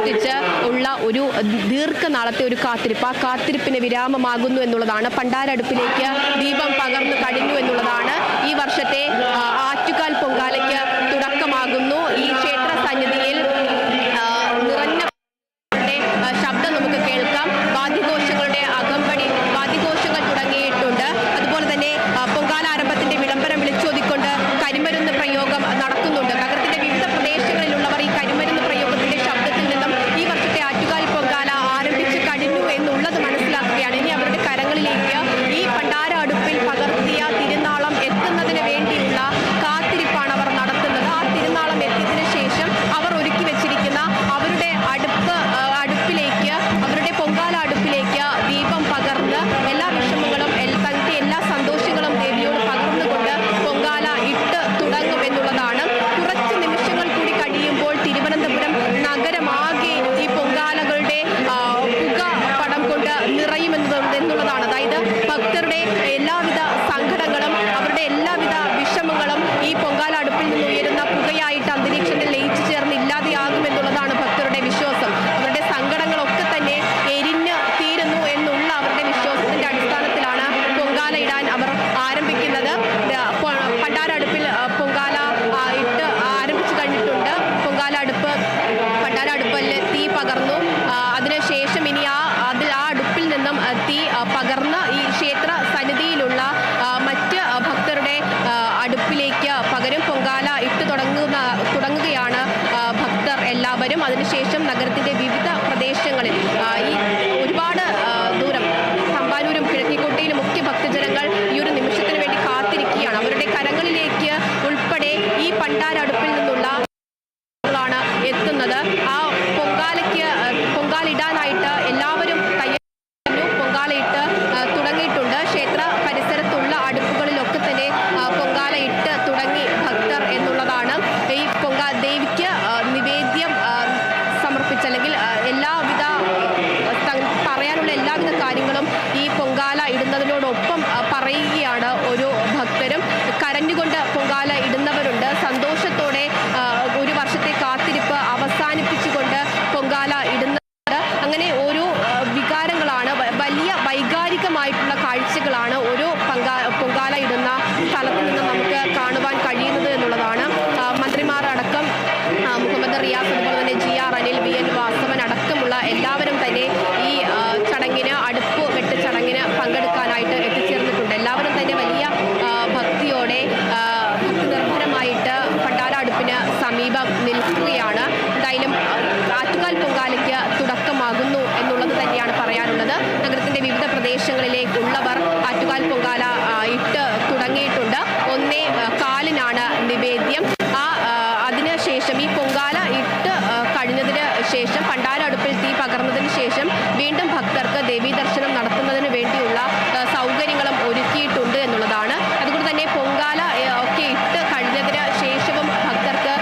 പ്രതിഷ്ഠിച്ച് ഉള്ള ഒരു ദീർഘനാളത്തെ ഒരു കാത്തിരിപ്പ്, ആ കാത്തിരിപ്പിന് വിരാമമാകുന്നു എന്നുള്ളതാണ്. പണ്ടാരടുപ്പിലേക്ക് ദീപം പകർന്നു കഴിഞ്ഞു എന്നുള്ളതാണ്. ഈ വർഷത്തെ ആറ്റുകാൽ പൊങ്കാലയ്ക്ക് തുടക്കമാകുന്നു. ഈ ക്ഷേത്ര സന്നിധിയിൽ നിറഞ്ഞ ശബ്ദം നമുക്ക് കേൾക്കാം. വാദ്യഘോഷങ്ങളുടെ അകമ്പടി, വാദ്യഘോഷങ്ങൾ തുടങ്ങിയിട്ടുണ്ട്. അതുപോലെ തന്നെ പൊങ്കാല ആരംഭത്തിന്റെ വിളംബരം വിളിച്ചോതിക്കൊണ്ട് കരിമരുന്ന് പ്രയോഗം നടക്കുന്നുണ്ട്. നഗരത്തിന്റെ വിവിധ പ്രദേശങ്ങളിലുള്ളവർ ഈ കരിമരുന്ന് പ്രയോഗത്തിന്റെ ശബ്ദത്തിൽ നിന്നും ഈ വർഷത്തെ ആറ്റുകാൽ പൊങ്കാല ആരംഭിച്ചു കഴിഞ്ഞു എന്നുള്ളത് മനസ്സിലാക്കുകയാണ്. ഇനി അവരുടെ കരങ്ങളിലേക്ക് ഈ പണ്ടാര അടുപ്പിൽ പകർത്തിയ തിരുനാളം എത്തുന്നതിന് വേണ്ടിയുള്ള കാത്തിരിപ്പാണ് അവർ നടത്തുന്നത്. ആ തിരുനാളം എത്തിയതിനു ശേഷം അവർ ഒരുക്കി വെച്ചിരിക്കുന്ന അവരുടെ അടുപ്പിലേക്ക്, അവരുടെ പൊങ്കാല അടുപ്പിലേക്ക് ദീപം പകർന്ന് എല്ലാ വിഷമങ്ങളും തന്റെ എല്ലാ സന്തോഷങ്ങളും ദേവിയോട് പകർന്നുകൊണ്ട് പൊങ്കാല ഇട്ട് തുടങ്ങും എന്നുള്ളതാണ്. കുറച്ച് നിമിഷങ്ങൾ കൂടി കഴിയുമ്പോൾ തിരുവനന്തപുരം നഗരമാകെ ഈ പൊങ്കാലകളുടെ പുക പടം കൊണ്ട് നിറയുമെന്നുള്ളതാണ്. അതായത് ഭക്തരുടെ എല്ലാവിധ സങ്കടങ്ങളും അവരുടെ എല്ലാവിധ വിഷമങ്ങളും ഈ പൊങ്കാല അടുപ്പിൽ നിന്ന് ഉയരുന്ന പുകയായിട്ട് അന്തരീക്ഷത്തിൽ ലയിച്ചു ചേർന്ന് ഇല്ലാതെയാകുമെന്നുള്ളതാണ് ഭക്തരുടെ വിശ്വാസം. അവരുടെ സങ്കടങ്ങളൊക്കെ തന്നെ എരിഞ്ഞ് തീരുന്നു എന്നുള്ള അവരുടെ വിശ്വാസത്തിന്റെ അടിസ്ഥാനത്തിലാണ് പൊങ്കാല ഇടാൻ അവർ ആരംഭിക്കുന്നത്. പണ്ടാര അടുപ്പിൽ പൊങ്കാല ഇട്ട് ആരംഭിച്ചു കഴിഞ്ഞിട്ടുണ്ട്. പണ്ടാര അടുപ്പിൽ തീ പകർന്നു. അതിനുശേഷം ഇനി ആ അടുപ്പിൽ നിന്നും തീ പകർന്ന് ഈ ക്ഷേത്ര സന്നിധിയിലുള്ള മറ്റ് ഭക്തരുടെ അടുപ്പിലേക്ക് പകരും. പൊങ്കാല ഇട്ട് തുടങ്ങുകയാണ് ഭക്തർ എല്ലാവരും. അതിനുശേഷം നഗരത്തിന്റെ വിവിധ പ്രദേശങ്ങളിൽ ഈ ഒരുപാട് ദൂരം തമ്പാനൂരും കിഴക്കേക്കോട്ടയിലും ഒക്കെ ഭക്തജനങ്ങൾ ഈ ഒരു നിമിഷത്തിന് വേണ്ടി കാത്തിരിക്കുകയാണ്. അവരുടെ കരങ്ങളിലേക്ക് ഉൾപ്പെടെ ഈ പണ്ടാര അടുപ്പിൽ നിന്നുള്ള എത്തുന്നത്. ആ പൊങ്കാലിടാനായിട്ട് എല്ലാവരും പൊങ്കാലയിട്ട് തുടങ്ങിയിട്ടുണ്ട്. ക്ഷേത്ര പരിസരത്തുള്ള അടുപ്പുകളിലൊക്കെ തന്നെ പൊങ്കാലയിട്ട് തുടങ്ങി ഭക്തർ എന്നുള്ളതാണ്. ഈ ദേവിക്ക് നിവേദ്യം സമർപ്പിച്ച, അല്ലെങ്കിൽ എല്ലാവിധ പറയാനുള്ള എല്ലാവിധ കാര്യങ്ങളും ഈ പൊങ്കാല ഇടുന്നതിനോടൊപ്പം പറയുകയാണ് ഓരോ ഭക്തരും. കരഞ്ഞുകൊണ്ട് പൊങ്കാല ഇടുന്നവരുണ്ട്. സന്തോഷത്തോടെ ഒരു വർഷത്തെ കാത്തിരിപ്പ് അവസാനിപ്പിച്ചുകൊണ്ട് പൊങ്കാല ഇടുന്നവരുണ്ട്. അങ്ങനെ ഓരോ വികാരങ്ങളാണ്, വലിയ വൈകാരികമായിട്ടുള്ള കാഴ്ചകളാണ് ഓരോ പൊങ്കാല ഇടുന്ന സ്ഥലത്ത് നിന്ന് നമുക്ക് കാണുവാൻ കഴിയുന്നത് എന്നുള്ളതാണ്. മന്ത്രിമാർ അടക്കം മുഹമ്മദ് റിയാസ്, അതുപോലെ തന്നെ GR അനിൽ, VN വാസവൻ അടക്കമുള്ള എല്ലാവരും തന്നെ ഈ ചടങ്ങിന്, അടുപ്പ് വെട്ട് ചടങ്ങിന് പങ്കെടുക്കാനായിട്ട് എത്തിച്ചേർന്നിട്ടുണ്ട്. എല്ലാവരും തന്നെ വലിയ ഭക്തിയോടെ ഭക്തിനിർഭരമായിട്ട് പണ്ടാര അടുപ്പിന് സമീപം നിൽക്കുകയാണ്. എന്തായാലും ആറ്റുകാൽ പൊങ്കാലയ്ക്ക് തുടക്കമാകുന്നു എന്നുള്ളത് തന്നെയാണ് പറയാനുള്ളത്. നഗരത്തിന്റെ വിവിധ പ്രദേശങ്ങളിലേക്കുള്ളവർ ആറ്റുകാൽ പൊങ്കാല ഇട്ട് തുടങ്ങിയിട്ടുണ്ട്. 1:15 നിവേദ്യം. അതിനുശേഷം ഈ പൊങ്കാല ഇട്ട് കഴിഞ്ഞതിന് ശേഷം പണ്ടാര അടുപ്പിൽ തീ പകർന്നതിന് ശേഷം വീണ്ടും ഭക്തർക്ക് ദേവീ ദർശനം നടത്തുന്നതിന് വേണ്ടിയുള്ള സൗകര്യങ്ങളും ഒരുക്കിയിട്ടുണ്ട് എന്നുള്ളതാണ്. അതുകൊണ്ട് തന്നെ പൊങ്കാല ഒക്കെ ഇട്ട് കഴിഞ്ഞതിന് ശേഷവും ഭക്തർക്ക്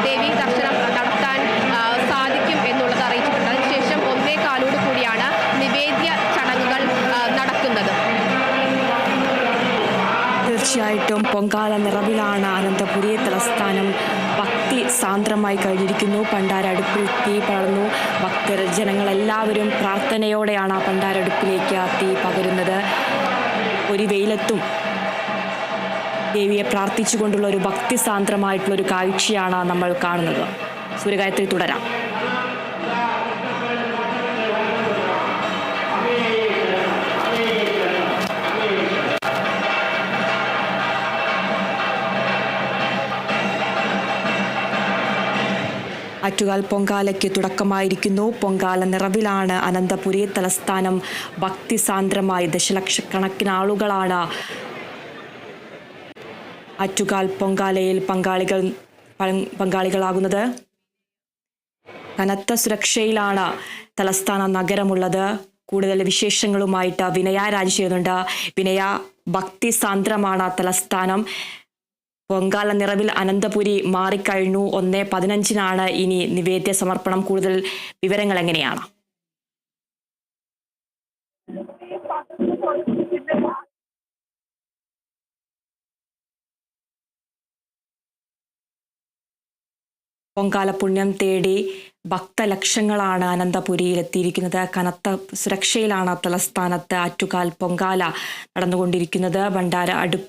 ദേവീ ദർശനം നടത്താൻ സാധിക്കും എന്നുള്ളത് അറിയിച്ചിട്ടുണ്ട്. അതിനുശേഷം 1:15 കൂടിയാണ് നിവേദ്യ ചടങ്ങുകൾ നടക്കുന്നത്. തീർച്ചയായിട്ടും പൊങ്കാല നിറവിലാണ് അനന്തപുരി തലസ്ഥാനം. ഭക്തി സാന്ദ്രമായി കഴിഞ്ഞിരിക്കുന്നു. പണ്ടാരടുപ്പിൽ തീ പകർന്നു. ജനങ്ങളെല്ലാവരും പ്രാർത്ഥനയോടെയാണ് ആ പണ്ടാരടുപ്പിലേക്ക് തീ പകരുന്നത്. ഒരു വെയിലത്തും ദേവിയെ പ്രാർത്ഥിച്ചുകൊണ്ടുള്ള ഒരു ഭക്തി സാന്ദ്രമായിട്ടുള്ളൊരു കാഴ്ചയാണ് നമ്മൾ കാണുന്നത്. സൂര്യഗായത്രി, തുടരാം. ആറ്റുകാൽ പൊങ്കാലയ്ക്ക് തുടക്കമായിരിക്കുന്നു. പൊങ്കാല നിറവിലാണ് അനന്തപുരി തലസ്ഥാനം. ഭക്തിസാന്ദ്രമായി ദശലക്ഷക്കണക്കിന് ആളുകളാണ് ആറ്റുകാൽ പൊങ്കാലയിൽ പങ്കാളികളാകുന്നത്. കനത്ത സുരക്ഷയിലാണ് തലസ്ഥാന നഗരമുള്ളത്. കൂടുതൽ വിശേഷങ്ങളുമായിട്ട് വിനയ രാജി ചെയ്യുന്നുണ്ട്. വിനയ, ഭക്തിസാന്ദ്രമാണ് തലസ്ഥാനം. പൊങ്കാല നിറവിൽ അനന്തപുരി മാറിക്കഴിഞ്ഞു. 1:15 ഇനി നിവേദ്യ സമർപ്പണം. കൂടുതൽ വിവരങ്ങൾ എങ്ങനെയാണ്? പൊങ്കാല പുണ്യം തേടി ഭക്തലക്ഷങ്ങളാണ് അനന്തപുരിയിൽ എത്തിയിരിക്കുന്നത്. കനത്ത സുരക്ഷയിലാണ് തലസ്ഥാനത്ത് ആറ്റുകാൽ പൊങ്കാല നടന്നുകൊണ്ടിരിക്കുന്നത്. ഭണ്ഡാര